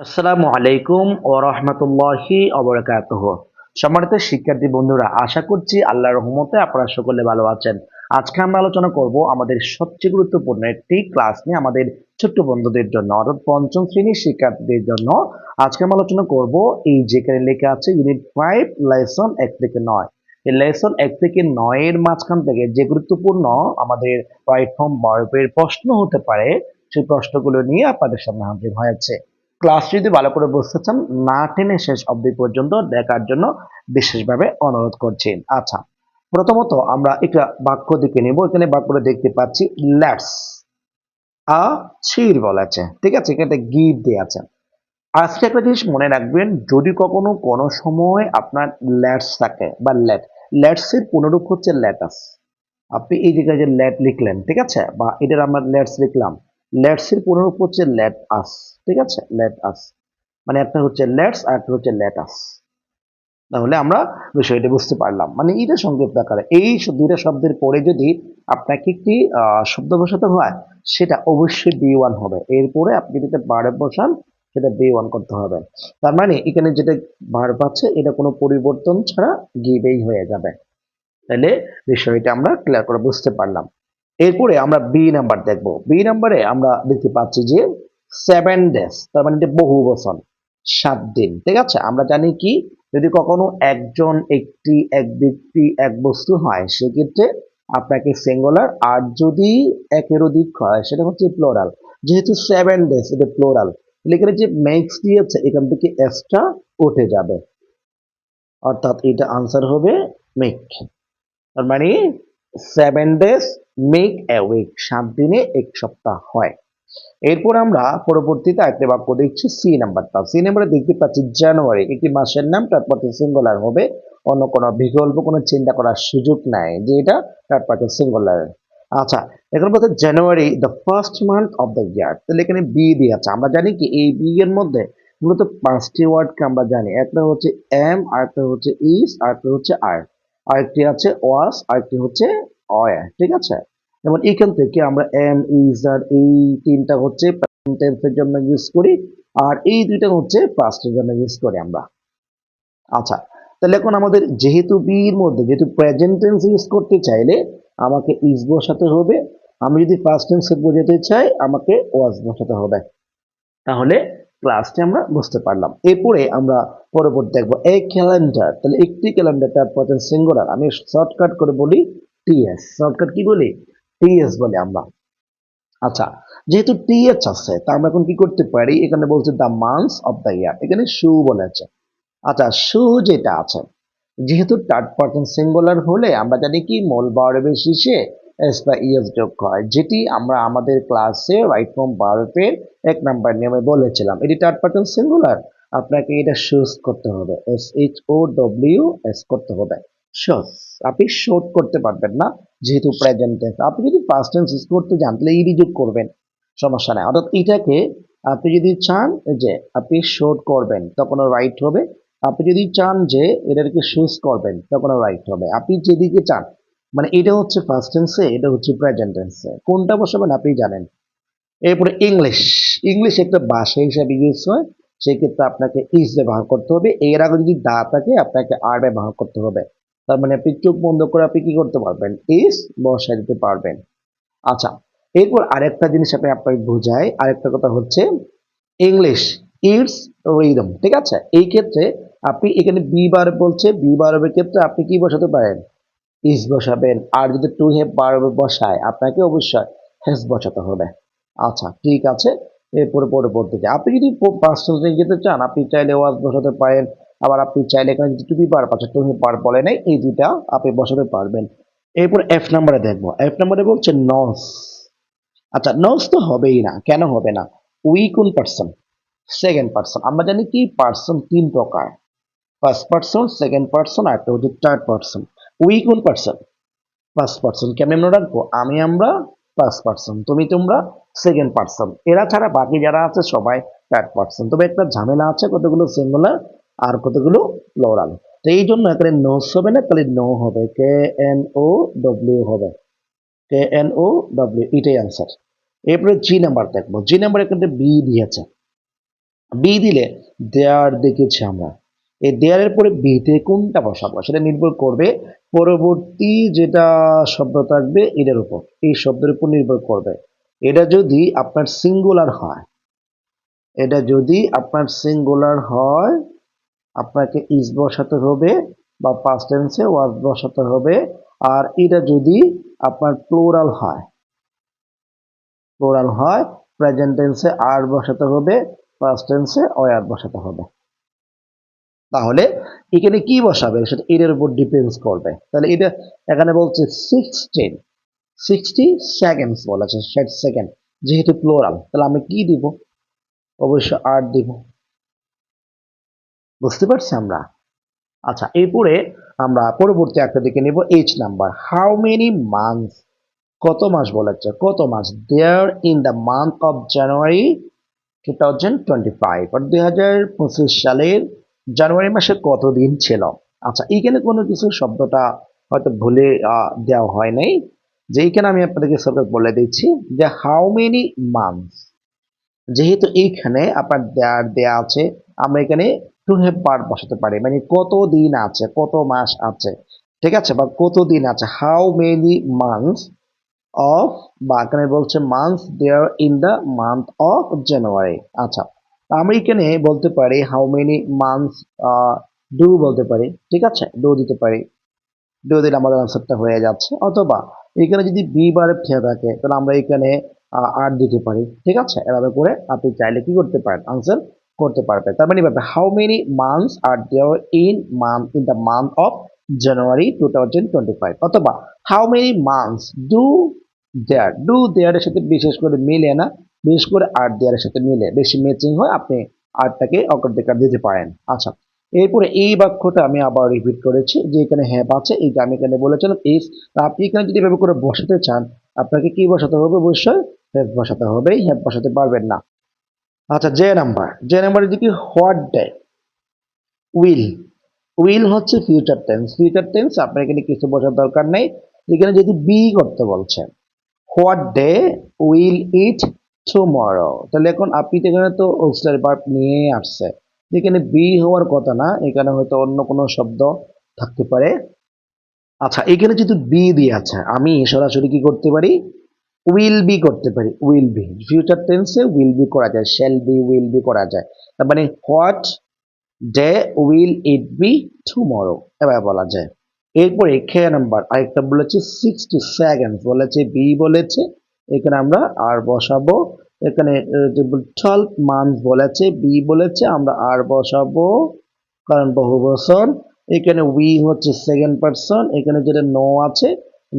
আসসালামু আলাইকুম ওয়া রাহমাতুল্লাহি ওয়া বারাকাতুহু। সম্মানিত শিক্ষার্থী বন্ধুরা, আশা করছি আল্লাহর রহমতে আপনারা সকলে ভালো আছেন। আজকে আমরা আলোচনা করব আমাদের সবচেয়ে গুরুত্বপূর্ণ একটি ক্লাস নিয়ে আমাদের ছোট্ট বন্ধুদের জন্য, অর্থাৎ পঞ্চম শ্রেণীর শিক্ষার্থীদের জন্য। আজকে আমরা আলোচনা করব এই যেখানে লেখা আছে ইউনিট 5 লেসন 1 থেকে 9। এই লেসন 1 থেকে 9 এর মাঝখান থেকে যে গুরুত্বপূর্ণ আমাদের রাইট ফর্ম ভার্বের প্রশ্ন হতে পারে, সেই প্রশ্নগুলো নিয়ে আপনাদের সামনে হাজির হয়েছে। ক্লাস যদি ভালো করে বুঝতে চান, না টেনে শেষ অবধি পর্যন্ত দেখার জন্য বিশেষভাবে অনুরোধ করছি। আচ্ছা, প্রথমত আমরা একটা বাক্য দেখে নেব। এখানে বাক্যটা দেখতে পাচ্ছি লেটস আ চির বলেছে, ঠিক আছে, এখানে গিভ দিয়ে আছে। আজকে একটা জিনিস মনে রাখবেন, যদি কখনো কোনো সময় আপনার লেটস থাকে বা লেটস এর পুনরূপ হচ্ছে লেটাস। আপনি এই জায়গায় যে লেট লিখলেন, ঠিক আছে, বা এটার আমরা লেটস লিখলাম, লেটস এর পুনরূপ হচ্ছে লেট আস, ঠিক আছে, লেট আস। মানে একটা হচ্ছে লেটস আর একটা হচ্ছে লেটাস। তাহলে আমরা বিষয়টি বুঝতে পারলাম, মানে এটা সংক্ষিপ্ত আকারে এই দুইটা শব্দের পরে যদি আপনাকে একটি শব্দ বসাতে হয়, সেটা অবশ্যই বি ওয়ান হবে। এরপরে আপনি যেটা ভার্ব বসান, সেটা বি ওয়ান করতে হবে। তার মানে এখানে যেটা ভার্ব আছে, এটা কোনো পরিবর্তন ছাড়া গিভেই হয়ে যাবে। তাহলে বিষয়টা আমরা ক্লিয়ার করে বুঝতে পারলাম। এরপরে আমরা বি নাম্বার দেখব। বি নাম্বারে আমরা দেখতে পাচ্ছি যে 7 ডেজ, তার মানে এটা বহু বচন, 7 দিন, ঠিক আছে। আমরা জানি কি, যদি কখনো একজন, একটি, এক ব্যক্তি, এক বস্তু হয়, সেক্ষেত্রে আপনাকে সিঙ্গুলার, আর যদি একের অধিক হয় সেটা হচ্ছে প্লোরাল। যেহেতু 7 ডেজ এটা প্লোরাল, এখানে যে মেক্স দিয়েছে এখান থেকে এক্সট্রা উঠে যাবে, অর্থাৎ এটা আনসার হবে মেক। তার মানে 7 ডেজ মেক এ উইক, 7 দিনে এক সপ্তাহ হয়। এরপর আমরা পরবর্তীতে একটা বাক্য দেখছি সি নাম্বারটা। সি নাম্বারে দেখতে পাচ্ছি জানুয়ারি একটি মাসের নাম, তারপর সিঙ্গুলার হবে, অন্য কোনো বিকল্প কোনো চিন্তা করার সুযোগ নাই যে এটা তারপর সিঙ্গুলার। আচ্ছা, এখন বলতে January the first month of the year, তাহলে এখানে বি দিয়ে আছে। আমরা জানি কি এই বি এর মধ্যে মূলত 5টি ওয়ার্ডকে আমরা জানি। একটা হচ্ছে এম, আরেকটা হচ্ছে ইজ, আরেকটা হচ্ছে আর, আরেকটি আছে ওয়াস, আরেকটি হচ্ছে অয়, ঠিক আছে। যেমন এখান থেকে আমরা এম, ইজ আর এই তিনটা হচ্ছে প্রেজেন্ট টেন্সের জন্য ইউজ করি, আর এই দুইটা হচ্ছে পাস্টের জন্য ইউজ করি আমরা। আচ্ছা, তাহলে এখন আমাদের যেহেতু বি এর মধ্যে যেহেতু প্রেজেন্ট টেন্স ইউজ করতে চাইলে আমাকে ইজ বসাতে হবে, আমি যদি পাস্ট টেন্স বোঝাতে চাই আমাকে ওয়াজ বসাতে হবে। তাহলে ক্লাসটি আমরা বুঝতে পারলাম। এরপরে আমরা পরবর্তী দেখবো এই ক্যালেন্ডার। তাহলে একটি ক্যালেন্ডার, তারপর সিঙ্গুলার, আমি শর্টকাট করে বলি টিএস। শর্টকাট কি বলি? টিএস বলে আমরা। আচ্ছা, যেহেতু টিএচ আছে, তা আমরা এখন কি করতে পারি, এখানে বলছে দ্য মান্থস অফ দ্য ইয়ার, এখানে শু বলেছে। আচ্ছা, শু যেটা আছে, যেহেতু থার্ড পারসন সিঙ্গুলার হলে আমরা জানি কি মূল ভার্বের শেষে এস বা ইএস যোগ হয়, যেটি আমরা আমাদের ক্লাসে রাইট ফর্ম ভার্বের 1 নাম্বার নিয়মে বলেছিলাম। এটি থার্ড পারসন সিঙ্গুলার, আপনাকে এটা শুজ করতে হবে, SHOWS করতে হবে। শুজ, আপনি শোট করতে পারবেন না যেহেতু প্রেজেন্ট টেন্স। আপনি যদি পাস্ট টেন্স ইউজ করতে জান তাহলে ইডি যোগ করবেন, সমস্যা নাই। অর্থাৎ এটাকে আপনি যদি চান যে আপনি শোট করবেন তখনও রাইট হবে, আপনি যদি চান যে এটাকে শুজ করবেন তখনও রাইট হবে, আপনি যেদিকে চান। মানে এটা হচ্ছে ফার্স্ট টেন্সে, এটা হচ্ছে প্রেজেন্ট টেন্সে, কোনটা বসাবেন আপনি জানেন। এরপরে ইংলিশ। ইংলিশ একটা ভাষা হিসাবে ইউজ হয়, সেক্ষেত্রে আপনাকে ইজ ব্যবহার করতে হবে। এর আগে যদি দা থাকে আপনাকে আর ব্যবহার করতে হবে। তার মানে আপনি চোখ বন্ধ করে আপনি কি করতে পারবেন, ইজ বসায় দিতে পারবেন। আচ্ছা, এরপর আরেকটা জিনিস আমি আপনাকে বোঝাই, আরেকটা কথা হচ্ছে ইংলিশ ইটস রিদম, ঠিক আছে। এই ক্ষেত্রে আপনি এখানে বি বার বলছে, বি বারের ক্ষেত্রে আপনি কি বসাতে পারেন, ইজ বসাবেন। আর যদি টু হ্যাভ বারবে বসায় আপনাকে অবশ্যই হ্যাজ বসাতে হবে। আচ্ছা, ঠিক আছে। এরপরে পরবর্তীতে আপনি যদি পার্সোনালি যেতে চান আপনি চাইলে ওয়াজ বসাতে পারেন, আবার আপনি চাইলে এখানে যদি টু বি বার পাচ্ছে, টু হ্যাভ বার বলে নাই, এই দুইটা আপনি বসাতে পারবেন। এরপর এফ নাম্বারে দেখবো। এফ নাম্বারে বলছে নস। আচ্ছা, নস তো হবেই না, কেন হবে না? উই কোন পার্সন? Second person. আমরা জানি কি পার্সন 3 প্রকার, ফার্স্ট পার্সন, সেকেন্ড পার্সন, আর একটা হচ্ছে থার্ড পার্সন। উই কোন পার্সন? First person. কেমন মনে রাখবো, আমি আমরা ফার্স্ট পার্সন, তুমি তোমরা সেকেন্ড পার্সন, এরা ছাড়া বাকি যারা আছে সবাই থার্ড পার্সন। তবে একটা ঝামেলা আছে, কতগুলো সিঙ্গুলার আর কতগুলো প্লোরাল। তো এই জন্য এখানে নোস হবে না, তাহলে নো হবে, KNOW হবে, KNOW, এটাই আনসার। এরপরে জি নাম্বার দেখবো। জি নাম্বার এখানে বি দিয়েছে, বি দিলে দেয়ার দেখেছি আমরা, এই দেয়ারের পরে বিতে কোনটা বসাবো সেটা নির্ভর করবে পরবর্তী যেটা শব্দ থাকবে এটার উপর, এই শব্দের উপর নির্ভর করবে। এটা যদি আপনার সিঙ্গুলার হয়, এটা যদি আপনার সিঙ্গুলার হয় আপনাকে ইজ বসাতে হবে বা পাস্ট টেন্সে ওয়াজ বসাতে হবে। আর এটা যদি আপনার প্লুরাল হয় প্রেজেন্ট টেন্সে আর বসাতে হবে, পাস্ট টেন্সে ওয়ার বসাতে হবে। তাহলে এখানে কি বসাবে সেটা এর উপর ডিপেন্ডস করবে। তাহলে এটা এখানে বলছে 60 সেকেন্ডস বলেছে, 60 সেকেন্ড, যেহেতু প্লুরাল তাহলে আমি কি দিব, অবশ্যই আর দিব। বুঝতে পারছি আমরা? আচ্ছা, এরপরে আমরা পরবর্তী একটা দিকে নেব, H number. How many months, কত মাস বলেছে, কত মাস there in the month of January 2025, আর 2025 সালের জানুয়ারি মাসে কত দিন ছিল। আচ্ছা, এইখানে কোনো কিছু শব্দটা হয়তো ভুলে দেওয়া হয় নাই, যে এইখানে আমি আপনাদেরকে সরকার বলে দিচ্ছি যে হাউ মেনি মান্থস, যেহেতু এইখানে আপনার দেয়া আছে, আমরা এখানে টু হ্যাভ ভার্ব বসাতে পারি, মানে কত দিন আছে, কত মাস আছে, ঠিক আছে, বা কত দিন আছে, হাউ মেনি মান্থস অফ, বা এখানে বলছে months there in the month of January. আচ্ছা, আমরা এখানে বলতে পারি হাউ মেনি মান্থস, ডু বলতে পারি, ঠিক আছে, ডু দিতে পারি, ডু দিলে আমাদের আনসারটা হয়ে যাচ্ছে। অথবা এখানে যদি বি ভার্ব থেকে থাকে তাহলে আমরা এখানে আর দিতে পারি, ঠিক আছে, এভাবে করে আপনি চাইলে কি করতে পারেন, আনসার করতে পারবেন। তার মানে ভাবে how many months are there in the month of January 2025, অথবা হাউ মেনি মান্থস ডু দেয়ারের সাথে বিশেষ করে মিলে না, বিশেষ করে আর দেয়ারের সাথে মিলে, বেশি ম্যাচিং হয় আপনি আরটাকে অগ্রাধিকার দিতে পারেন। আচ্ছা, এরপরে এই বাক্যটা আমি আবার রিপিট করেছি, যে এখানে হ্যাভ আছে, এইটা আমি এখানে বলেছিলাম ইজ। আপনি এখানে যদি এভাবে করে বসাতে চান আপনাকে কি বসাতে হবে, অবশ্যই হ্যাভ বসাতে হবে, হ্যাভ বসাতে পারবেন না। আচ্ছা, যে নাম্বারে দেখি হোয়াট ডে, উইল, উইল হচ্ছে ফিউচার টেন্স আপনার এখানে কিছু বোঝার দরকার নেই। এখানে যদি বি করতে বলছেন, what day will it tomorrow, তাহলে এখন আপনি তো এখানে তো অক্সিলারি ভার্ব নিয়ে আসছে, এখানে বি হওয়ার কথা না, এখানে হয়তো অন্য কোনো শব্দ থাকতে পারে। আচ্ছা, এখানে যেহেতু বি দিয়ে আছে আমি সরাসরি কি করতে পারি, উইল বি করতে পারি। উইল বি ফিউচার টেন্সে উইল বি করা যায়, শ্যাল বি উইল বি করা যায়। তার মানে what day will it be tomorrow, এবার বলা যায়। এরপরে খেয়া নাম্বার আরেকটা বলেছে 60 সেকেন্ড বলেছে, বি বলেছে, এখানে আমরা আর বসাবো। এখানে 12 মান্থ বলেছে, বি বলেছে, আমরা আর বসাবো কারণ বহু বছর। এখানে উই হচ্ছে সেকেন্ড পারসন, এখানে যেটা নো আছে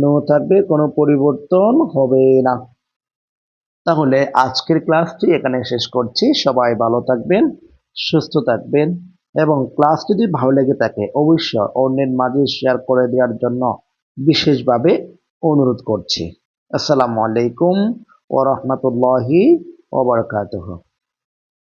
নো থাকবে, কোনো পরিবর্তন হবে না। তাহলে আজকের ক্লাসটি এখানে শেষ করছি। সবাই ভালো থাকবেন, সুস্থ থাকবেন, এবং ক্লাস যদি ভালো লেগে থাকে অবশ্যই অন্যের মাঝে শেয়ার করে দেওয়ার জন্য বিশেষভাবে অনুরোধ করছি। আসসালামু আলাইকুম ওয়া রাহমাতুল্লাহি ওয়া বারাকাতুহু।